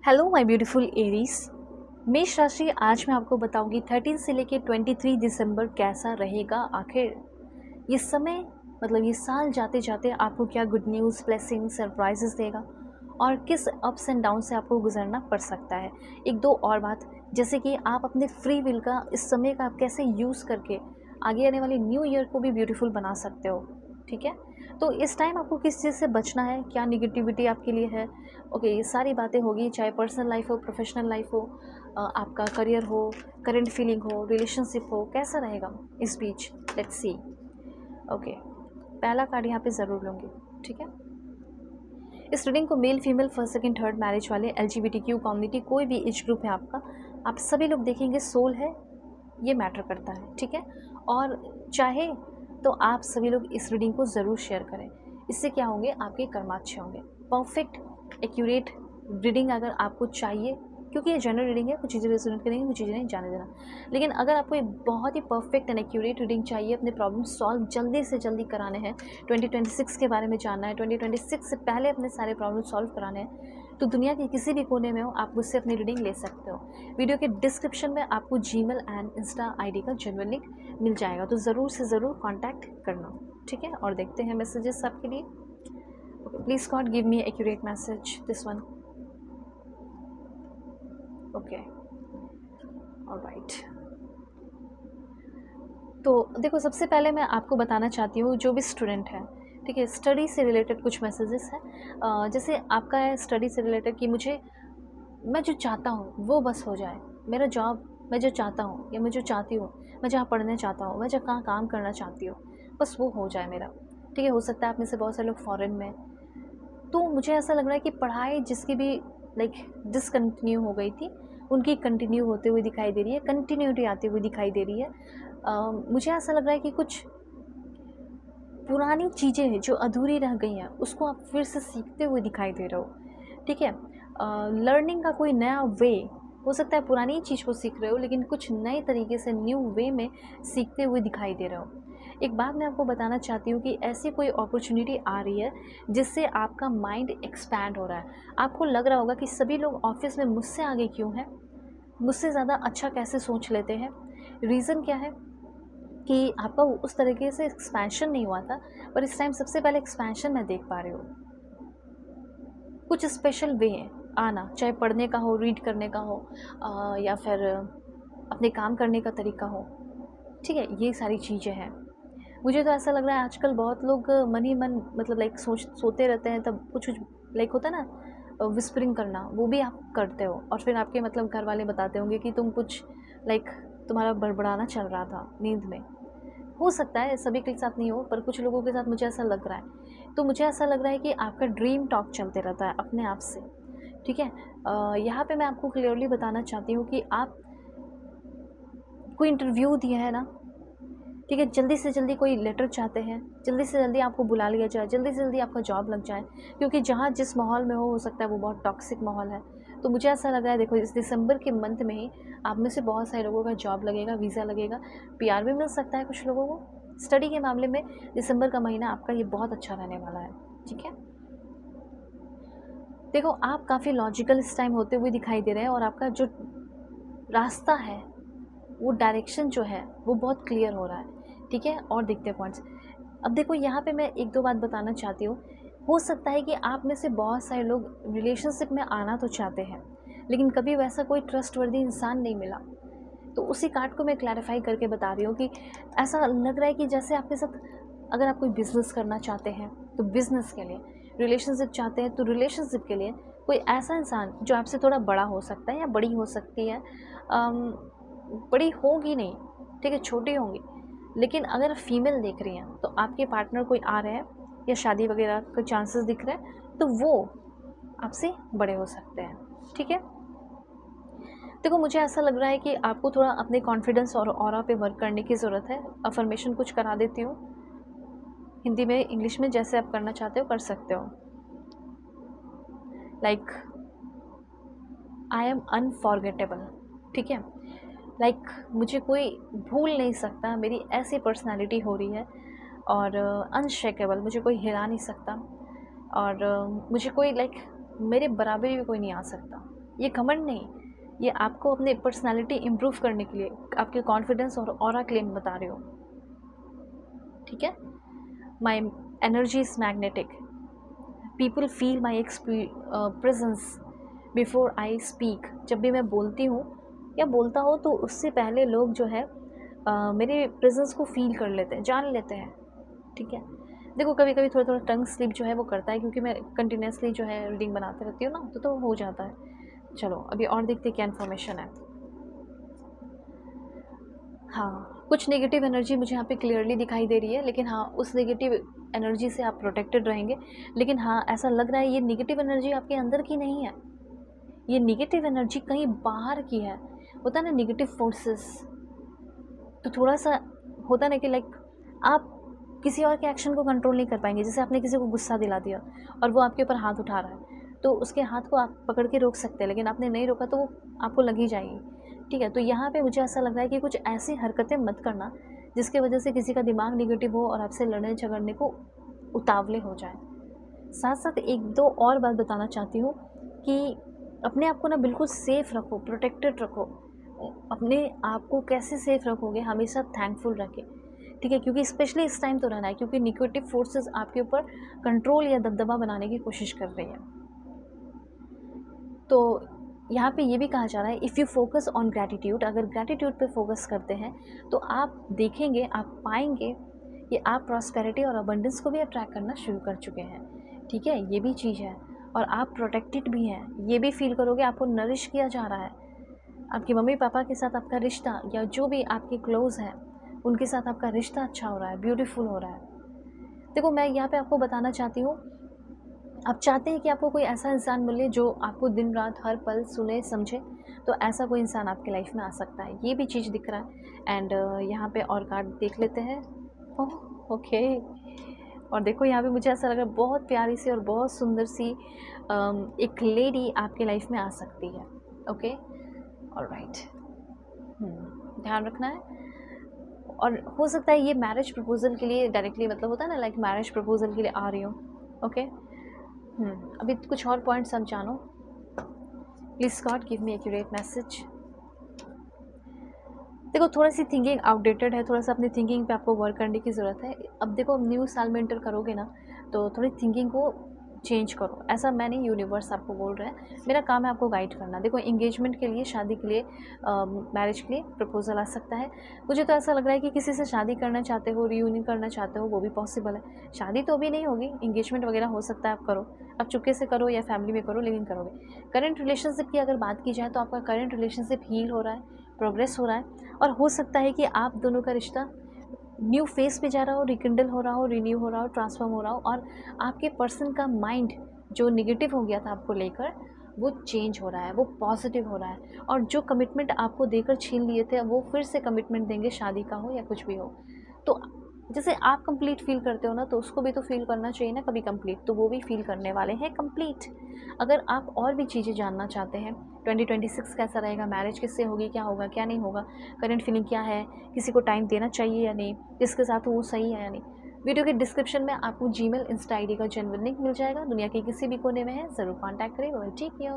Hello my beautiful Aries. मेष राशि, आज मैं आपको बताऊंगी 13 से लेके 23 दिसंबर कैसा रहेगा। आखिर ये समय ये साल जाते जाते आपको क्या गुड न्यूज़, ब्लेसिंग, सरप्राइजेस देगा और किस अप्स एंड डाउन से आपको गुजरना पड़ सकता है। एक दो और बात, जैसे कि आप अपने फ्री विल का इस समय का आप कैसे यूज़ करके आगे आने वाले न्यू ईयर को भी ब्यूटीफुल बना सकते हो। ठीक है, तो इस टाइम आपको किस चीज़ से बचना है, क्या निगेटिविटी आपके लिए है। ओके, ये सारी बातें होगी, चाहे पर्सनल लाइफ हो, प्रोफेशनल लाइफ हो, आपका करियर हो, करंट फीलिंग हो, रिलेशनशिप हो, कैसा रहेगा इस बीच। Let's see. ओके, पहला कार्ड यहाँ पे ज़रूर लूँगी। ठीक है, इस रीडिंग को male, female, first, second, third marriage वाले, LGBTQ कम्युनिटी, कोई भी एज ग्रुप है आपका, आप सभी लोग देखेंगे सोल है, ये मैटर करता है। ठीक है, और चाहे तो आप सभी लोग इस रीडिंग को ज़रूर शेयर करें। इससे क्या होंगे, आपके कर्म अच्छे होंगे। परफेक्ट एक्यूरेट रीडिंग अगर आपको चाहिए, क्योंकि ये जनरल रीडिंग है, कुछ चीज़ें रेजोनेट करेंगी, कुछ चीज़ें नहीं, जाने देना। लेकिन अगर आपको एक बहुत ही परफेक्ट एंड एक्यूरेट रीडिंग चाहिए, अपने प्रॉब्लम सॉल्व जल्दी से जल्दी कराने हैं, 2026 के बारे में जानना है, 2026 से पहले अपने सारे प्रॉब्लम सॉल्व कराने हैं, तो दुनिया के किसी भी कोने में हो, आप मुझसे अपनी रीडिंग ले सकते हो। वीडियो के डिस्क्रिप्शन में आपको जीमेल एंड इंस्टा आईडी का जेन्युइन लिंक मिल जाएगा, तो ज़रूर से ज़रूर कांटेक्ट करना। ठीक है, और देखते हैं मैसेजेस आपके लिए। Please God give me accurate message, this one. Okay, alright. तो देखो, सबसे पहले मैं आपको बताना चाहती हूँ, जो भी स्टूडेंट है, ठीक है, स्टडी से रिलेटेड कुछ मैसेजेस हैं। जैसे आपका है स्टडी से रिलेटेड कि मैं जो चाहता हूँ वो बस हो जाए, मेरा जॉब मैं जो चाहता हूँ या मैं जो चाहती हूँ, मैं जहाँ पढ़ने चाहता हूँ, मैं जहाँ काम करना चाहती हूँ, बस वो हो जाए मेरा। ठीक है, हो सकता है आप में से बहुत सारे लोग फॉरेन में, तो मुझे ऐसा लग रहा है कि पढ़ाई जिसकी भी डिसकंटिन्यू हो गई थी, उनकी कंटिन्यू होते हुए दिखाई दे रही है, कंटिन्यूटी आती हुई दिखाई दे रही है। मुझे ऐसा लग रहा है कि कुछ पुरानी चीज़ें हैं जो अधूरी रह गई हैं, उसको आप फिर से सीखते हुए दिखाई दे रहे हो। ठीक है, लर्निंग का कोई नया वे हो सकता है, पुरानी चीज़ को सीख रहे हो लेकिन कुछ नए तरीके से न्यू वे में सीखते हुए दिखाई दे रहे हो। एक बात मैं आपको बताना चाहती हूँ कि ऐसी कोई अपॉर्चुनिटी आ रही है जिससे आपका माइंड एक्सपैंड हो रहा है। आपको लग रहा होगा कि सभी लोग ऑफिस में मुझसे आगे क्यों हैं, मुझसे ज़्यादा अच्छा कैसे सोच लेते हैं। रीज़न क्या है कि आपका उस तरीके से एक्सपेंशन नहीं हुआ था, पर इस टाइम सबसे पहले एक्सपेंशन मैं देख पा रही हूँ। कुछ स्पेशल वे है आना, चाहे पढ़ने का हो, रीड करने का हो, या फिर अपने काम करने का तरीका हो। ठीक है, ये सारी चीज़ें हैं। मुझे तो ऐसा लग रहा है आजकल बहुत लोग मन ही मन सोते रहते हैं, तब कुछ होता है ना, विस्परिंग करना, वो भी आप करते हो, और फिर आपके घर वाले बताते होंगे कि तुम कुछ तुम्हारा बड़बड़ाना चल रहा था नींद में। हो सकता है सभी के साथ नहीं हो, पर कुछ लोगों के साथ मुझे ऐसा लग रहा है। तो मुझे ऐसा लग रहा है कि आपका ड्रीम टॉक चलते रहता है अपने आप से। ठीक है, यहाँ पे मैं आपको क्लियरली बताना चाहती हूँ कि आप कोई इंटरव्यू दिया है ना, ठीक है, जल्दी से जल्दी कोई लेटर चाहते हैं, जल्दी से जल्दी आपको बुला लिया जाए, जल्दी से जल्दी आपका जॉब लग जाए, क्योंकि जहाँ जिस माहौल में हो सकता है वो बहुत टॉक्सिक माहौल है। तो मुझे ऐसा लग रहा है, देखो, इस दिसंबर के मंथ में ही आप में से बहुत सारे लोगों का जॉब लगेगा, वीज़ा लगेगा, PR भी मिल सकता है कुछ लोगों को। स्टडी के मामले में दिसंबर का महीना आपका ये बहुत अच्छा रहने वाला है। ठीक है, देखो, आप काफ़ी लॉजिकल इस टाइम होते हुए दिखाई दे रहे हैं, और आपका जो रास्ता है, वो डायरेक्शन जो है वो बहुत क्लियर हो रहा है। ठीक है, और देखते हैं पॉइंट्स। अब देखो, यहाँ पे मैं एक दो बात बताना चाहती हूँ। हो सकता है कि आप में से बहुत सारे लोग रिलेशनशिप में आना तो चाहते हैं, लेकिन कभी वैसा कोई ट्रस्टवर्दी इंसान नहीं मिला। तो उसी कार्ड को मैं क्लैरिफाई करके बता रही हूँ कि ऐसा लग रहा है कि जैसे आपके साथ, अगर आप कोई बिज़नेस करना चाहते हैं तो बिज़नेस के लिए, रिलेशनशिप चाहते हैं तो रिलेशनशिप के लिए, कोई ऐसा इंसान जो आपसे थोड़ा बड़ा हो सकता है या बड़ी हो सकती है, बड़ी होगी नहीं, ठीक है, छोटी होंगी, लेकिन अगर फीमेल देख रही हैं तो आपके पार्टनर कोई आ रहे हैं या शादी वगैरह के चांसेस दिख रहे हैं, तो वो आपसे बड़े हो सकते हैं। ठीक है, देखो, मुझे ऐसा लग रहा है कि आपको थोड़ा अपने कॉन्फिडेंस और ऑरा पे वर्क करने की ज़रूरत है। अफर्मेशन कुछ करा देती हूँ, हिंदी में, इंग्लिश में, जैसे आप करना चाहते हो कर सकते हो। I am unforgettable. ठीक है, मुझे कोई भूल नहीं सकता, मेरी ऐसी पर्सनालिटी हो रही है, और अनशेकेबल, मुझे कोई हिला नहीं सकता, और मुझे कोई मेरे बराबरी भी कोई नहीं आ सकता। ये घमंड नहीं, ये आपको अपने पर्सनैलिटी इम्प्रूव करने के लिए, आपके कॉन्फिडेंस और ऑरा क्लेम बता रही हूँ, ठीक है। My energy is magnetic, people feel my presence before I speak. जब भी मैं बोलती हूँ या बोलता हूँ तो उससे पहले लोग जो है मेरे प्रेजेंस को फील कर लेते हैं, जान लेते हैं, ठीक है। देखो कभी कभी थोड़ा थोड़ा टंग स्लिप जो है वो करता है, क्योंकि मैं कंटिन्यूसली जो है रीडिंग बनाते रहती हूँ ना, तो हो जाता है। चलो अभी और देखते क्या इन्फॉर्मेशन है। हाँ, कुछ नेगेटिव एनर्जी मुझे यहाँ पे क्लियरली दिखाई दे रही है, लेकिन हाँ उस नेगेटिव एनर्जी से आप प्रोटेक्टेड रहेंगे। लेकिन हाँ ऐसा लग रहा है ये नेगेटिव एनर्जी आपके अंदर की नहीं है, ये नेगेटिव एनर्जी कहीं बाहर की है। होता है ना नेगेटिव फोर्सेस, तो थोड़ा सा होता है ना कि लाइक आप किसी और के एक्शन को कंट्रोल नहीं कर पाएंगे। जैसे आपने किसी को गुस्सा दिला दिया और वो आपके ऊपर हाथ उठा रहा है, तो उसके हाथ को आप पकड़ के रोक सकते हैं, लेकिन आपने नहीं रोका तो वो आपको लग ही जाएगी, ठीक है। तो यहाँ पे मुझे ऐसा लग रहा है कि कुछ ऐसी हरकतें मत करना जिसकी वजह से किसी का दिमाग निगेटिव हो और आपसे लड़ने झगड़ने को उतावले हो जाए। साथ साथ एक दो और बात बताना चाहती हूँ कि अपने आप को ना बिल्कुल सेफ़ रखो, प्रोटेक्टेड रखो। अपने आप को कैसे सेफ़ रखोगे, हमेशा थैंकफुल रखें, ठीक है, क्योंकि स्पेशली इस टाइम तो रहना है, क्योंकि निगेटिव फोर्सेस आपके ऊपर कंट्रोल या दबदबा बनाने की कोशिश कर रही है। तो यहाँ पे ये भी कहा जा रहा है, if you focus on gratitude, अगर ग्रैटिट्यूड पे फोकस करते हैं तो आप देखेंगे, आप पाएंगे कि आप प्रॉस्पेरिटी और अबंडेंस को भी अट्रैक्ट करना शुरू कर चुके हैं, ठीक है। ये भी चीज़ है, और आप प्रोटेक्टेड भी हैं, ये भी फील करोगे, आपको नरिश किया जा रहा है। आपकी मम्मी पापा के साथ आपका रिश्ता या जो भी आपके क्लोज़ हैं उनके साथ आपका रिश्ता अच्छा हो रहा है, ब्यूटीफुल हो रहा है। देखो मैं यहाँ पे आपको बताना चाहती हूँ, आप चाहते हैं कि आपको कोई ऐसा इंसान मिले जो आपको दिन रात हर पल सुने समझे, तो ऐसा कोई इंसान आपकी लाइफ में आ सकता है, ये भी चीज़ दिख रहा है। एंड यहाँ पे और कार्ड देख लेते हैं। ओह ओके, और देखो यहाँ पे मुझे ऐसा लग रहा है बहुत प्यारी सी और बहुत सुंदर सी एक लेडी आपके लाइफ में आ सकती है। ओके ऑलराइट, ध्यान रखना है। और हो सकता है ये मैरिज प्रपोजल के लिए डायरेक्टली, मतलब होता है ना लाइक मैरिज प्रपोजल के लिए आ रही हो। ओके अभी कुछ और पॉइंट्स हम जानो। Please God give me accurate message. देखो थोड़ा सी थिंकिंग आउटडेटेड है, थोड़ा सा अपनी थिंकिंग पे आपको वर्क करने की ज़रूरत है। अब देखो न्यू साल में एंटर करोगे ना, तो थोड़ी थिंकिंग को चेंज करो। ऐसा मैं नहीं, यूनिवर्स आपको बोल रहा है, मेरा काम है आपको गाइड करना। देखो इंगेजमेंट के लिए, शादी के लिए, मैरिज के लिए प्रपोजल आ सकता है। मुझे तो ऐसा लग रहा है कि किसी से शादी करना चाहते हो, रियूनियन करना चाहते हो, वो भी पॉसिबल है। शादी तो अभी नहीं होगी, इंगेजमेंट वगैरह हो सकता है आप करो, आप चुपके से करो या फैमिली में करो, लेकिन करोगे। करंट रिलेशनशिप की अगर बात की जाए तो आपका करंट रिलेशनशिप हील हो रहा है, प्रोग्रेस हो रहा है, और हो सकता है कि आप दोनों का रिश्ता न्यू फेस पे जा रहा हो, रिकिंडल हो रहा हो, रिन्यू हो रहा हो, ट्रांसफॉर्म हो रहा हो, और आपके पर्सन का माइंड जो नेगेटिव हो गया था आपको लेकर, वो चेंज हो रहा है, वो पॉजिटिव हो रहा है। और जो कमिटमेंट आपको देकर छीन लिए थे वो फिर से कमिटमेंट देंगे, शादी का हो या कुछ भी हो। तो जैसे आप कंप्लीट फील करते हो ना, तो उसको भी तो फील करना चाहिए ना कभी कंप्लीट, तो वो भी फील करने वाले हैं कंप्लीट। अगर आप और भी चीज़ें जानना चाहते हैं, 2026 कैसा रहेगा, मैरिज किससे होगी, क्या होगा क्या नहीं होगा, करंट फीलिंग क्या है, किसी को टाइम देना चाहिए या नहीं, जिसके साथ वो सही है या नहीं, वीडियो के डिस्क्रिप्शन में आपको जीमेल इंस्टा आईडी का जेन्युइन लिंक मिल जाएगा। दुनिया के किसी भी कोने में है, ज़रूर कॉन्टैक्ट करें। ठीक है।